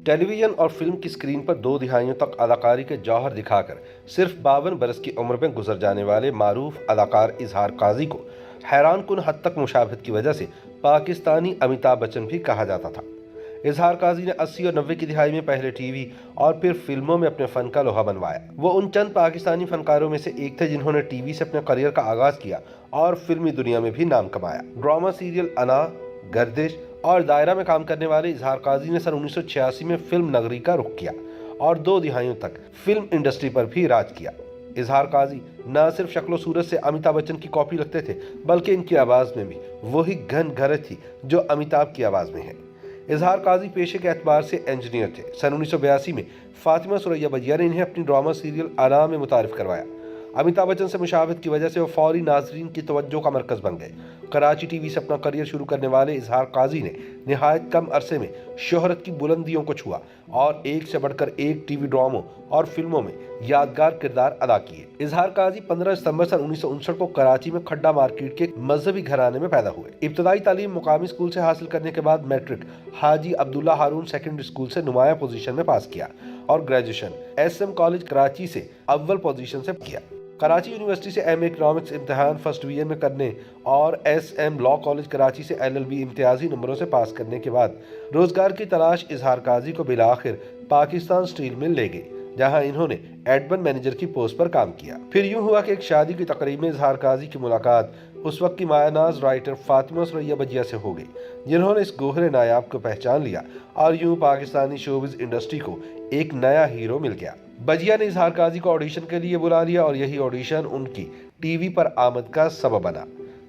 ٹیلی vision اور film کی screen پر 2 دہائیوں تک اداکاری کے جوہر دکھا کر صرف 52 برس کی عمر میں گزر جانے والے معروف اداکار اظہار قاضی کو حیران کن حد تک مشابہت کی وجہ سے پاکستانی امیتابھ بچن بھی کہا جاتا تھا۔ اظہار قاضی نے 80 اور 90 کی دہائی میں پہلے ٹی وی اور پھر فلموں میں اپنے فن کا لوہا منوایا۔ وہ ان چند پاکستانی فنکاروں میں سے ایک تھے جنہوں نے ٹی وی سے اپنے کریئر کا آغاز کیا اور فلمی دنیا میں بھی نام کمایا۔ ڈرامہ سیریل انا، گردش اور دائرہ میں کام کرنے والے اظہار قاضی نے سن 1986 میں فلم نگری کا رخ کیا اور 2 دہائیوں تک فلم انڈسٹری پر بھی راج کیا۔ اظہار قاضی نہ صرف شکل و صورت سے امیتابھ بچن کی کاپی لگتے تھے بلکہ ان کی آواز میں بھی وہی گھن گرج تھی جو امیتابھ کی آواز میں ہے۔ اظہار قاضی پیشے کے اعتبار سے انجینئر تھے۔ سن 1982 میں فاطمہ سریا بجیا نے انہیں اپنی ڈرامہ سیریل انا میں متعارف کروایا۔ امیتابھ بچن سے مشابہت کی وجہ سے وہ فوری ناظرین کی توجہ کا مرکز بن گئے۔ کراچی ٹی وی سے اپنا کریئر شروع کرنے والے اظہار قاضی نے نہایت کم عرصے میں شہرت کی بلندیوں کو چھوا اور ایک سے بڑھ کر ایک ٹی وی ڈراموں اور فلموں میں یادگار کردار ادا کیے۔ اظہار قاضی 15 ستمبر سن 1959 کو کراچی میں کھڈا مارکیٹ کے مذہبی گھرانے میں پیدا ہوئے۔ ابتدائی تعلیم مقامی اسکول سے حاصل کرنے کے بعد میٹرک حاجی عبداللہ ہارون سیکنڈری اسکول سے نمایاں پوزیشن میں پاس کیا اور graduation S M college Karachi سے اول پوزیشن سے کیا۔ کراچی یونیورسٹی سے ایم اے اکنامکس امتحان فرسٹ ڈویژن میں کرنے اور S M law college Karachi سے ایل ایل بی امتیازی نمبروں سے پاس کرنے کے بعد روزگار کی تلاش اظہار قاضی کو بالآخر پاکستان اسٹیل مل لے گئی، جہاں انہوں نے ایڈمن مینیجر کی پوسٹ پر کام کیا۔ پھر یوں ہوا کہ ایک شادی کی تقریب میں اظہار قاضی کی ملاقات اس وقت کی مایہ ناز رائٹر فاطمہ سریا بجیا سے ہو گئی، جنہوں نے اس گوہر نایاب کو پہچان لیا اور یوں پاکستانی شوبز انڈسٹری کو ایک نیا ہیرو مل گیا۔ بجیا نے اظہار قاضی کو آڈیشن کے لیے بلا لیا اور یہی آڈیشن ان کی ٹی وی پر آمد کا سبب بنا۔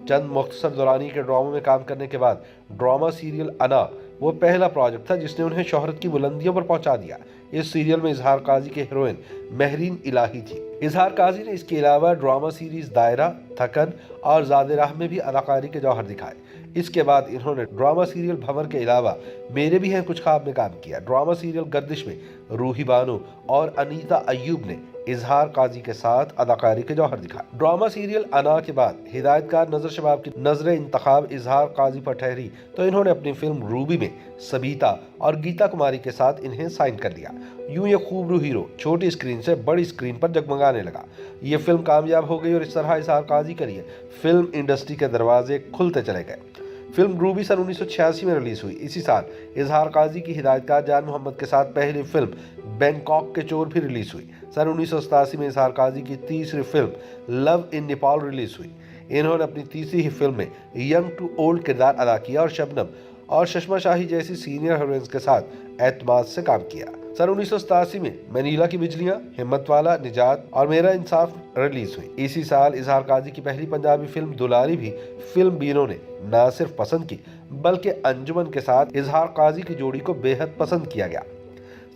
چند مختصر دورانی کے ڈراموں میں کام کرنے کے بعد ڈرامہ سیریل انا وہ پہلا پروجیکٹ تھا جس نے انہیں شہرت کی بلندیوں پر پہنچا دیا۔ اس سیریل میں اظہار قاضی کے ہیروئن مہرین الہی تھی۔ اظہار قاضی نے اس کے علاوہ ڈرامہ سیریز دائرہ، تھکن اور زاد راہ میں بھی اداکاری کے جوہر دکھائے۔ اس کے بعد انہوں نے ڈرامہ سیریل بھنور کے علاوہ میرے بھی ہیں کچھ خواب میں کام کیا۔ ڈرامہ سیریل گردش میں روحی بانو اور انیتا ایوب نے اظہار قاضی کے ساتھ اداکاری کے جوہر دکھائے۔ ڈرامہ سیریل انا کے بعد ہدایت کار نظر شباب کی نظر انتخاب اظہار قاضی پر ٹھہری تو انہوں نے اپنی فلم روبی میں سبیتا اور گیتا کماری کے ساتھ انہیں سائن کر لیا۔ یوں یہ خوب روح ہیرو چھوٹی اسکرین سے بڑی اسکرین پر جگمگانے لگا۔ یہ فلم کامیاب ہو گئی اور اس طرح اظہار قاضی کے لیے فلم انڈسٹری کے دروازے کھلتے چلے گئے۔ فلم روبی سن 1986 میں ریلیز ہوئی۔ اسی سال اظہار قاضی کی ہدایت کار جان محمد کے ساتھ پہلی فلم بینکاک کے چور بھی ریلیز ہوئی۔ سن 1987 میں اظہار قاضی کی تیسری فلم لو ان نیپال ریلیز ہوئی۔ انہوں نے اپنی تیسری ہی فلم میں ینگ ٹو اولڈ کردار ادا کیا اور شبنم اور ششما شاہی جیسی سینئر ہیروئنز کے ساتھ اعتماد سے کام کیا۔ سن 1987 میں منیلا کی بجلیاں، ہمت والا، نجات اور میرا انصاف ریلیز ہوئی۔ اسی سال اظہار قاضی کی پہلی پنجابی فلم دلاری بھی فلم بینوں نے نہ صرف پسند کی بلکہ انجمن کے ساتھ اظہار قاضی کی جوڑی کو بے حد پسند کیا گیا۔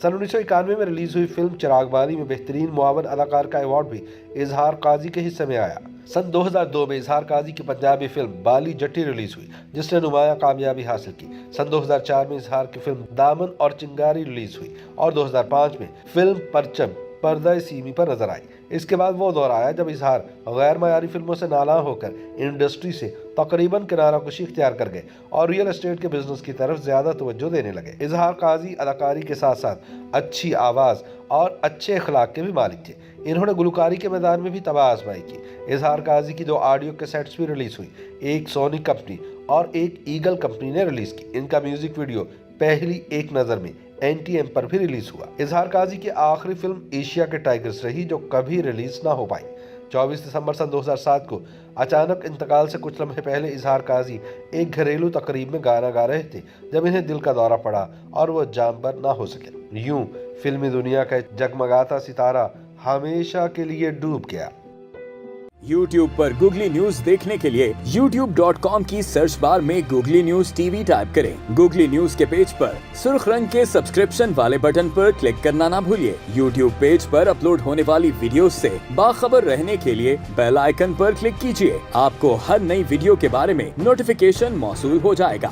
سن 1991 میں ریلیز ہوئی فلم چراغ بالی میں بہترین معاون اداکار کا ایوارڈ بھی اظہار قاضی کے حصے میں آیا۔ سن 2002 میں اظہار قاضی کی پنجابی فلم بالی جٹی ریلیز ہوئی جس نے نمایاں کامیابی حاصل کی۔ سن 2004 میں اظہار کی فلم دامن اور چنگاری ریلیز ہوئی اور 2005 میں فلم پرچم پردہ سیمی پر نظر آئی۔ اس کے بعد وہ دور آیا جب اظہار غیر معیاری فلموں سے نالاں ہو کر انڈسٹری سے تقریباً کنارہ کشی اختیار کر گئے اور ریئل اسٹیٹ کے بزنس کی طرف زیادہ توجہ دینے لگے۔ اظہار قاضی اداکاری کے ساتھ ساتھ اچھی آواز اور اچھے اخلاق کے بھی مالک تھے۔ انہوں نے گلوکاری کے میدان میں بھی طبع آزمائی کی۔ اظہار قاضی کی 2 آڈیو کیسٹس بھی ریلیز ہوئی، ایک سونی کمپنی اور ایک ایگل کمپنی نے ریلیز کی۔ ان کا میوزک ویڈیو پہلی ایک نظر میں اینٹی ایم پر بھی ریلیز ہوا۔ اظہار قاضی کی آخری فلم ایشیا کے ٹائگرز رہی جو کبھی ریلیز نہ ہو پائی۔ 24 دسمبر سن 2007 کو اچانک انتقال سے کچھ لمحے پہلے اظہار قاضی ایک گھریلو تقریب میں گانا گا رہے تھے جب انہیں دل کا دورہ پڑا اور وہ جانبر نہ ہو سکے۔ یوں فلمی دنیا کا جگمگاتا ستارہ ہمیشہ کے لیے ڈوب گیا۔ YouTube پر گوگلی نیوز دیکھنے کے لیے youtube.com کی سرچ بار میں googly news T V type کریں۔ گوگلی نیوز کے پیج پر سرخ رنگ کے سبسکرپشن والے بٹن پر کلک کرنا نہ بھولیے۔ YouTube پیج پر اپلوڈ ہونے والی ویڈیوز سے باخبر رہنے کے لیے بیل آئیکن پر کلک کیجیے۔ آپ کو ہر نئی ویڈیو کے بارے میں نوٹیفیکیشن موصول ہو جائے گا۔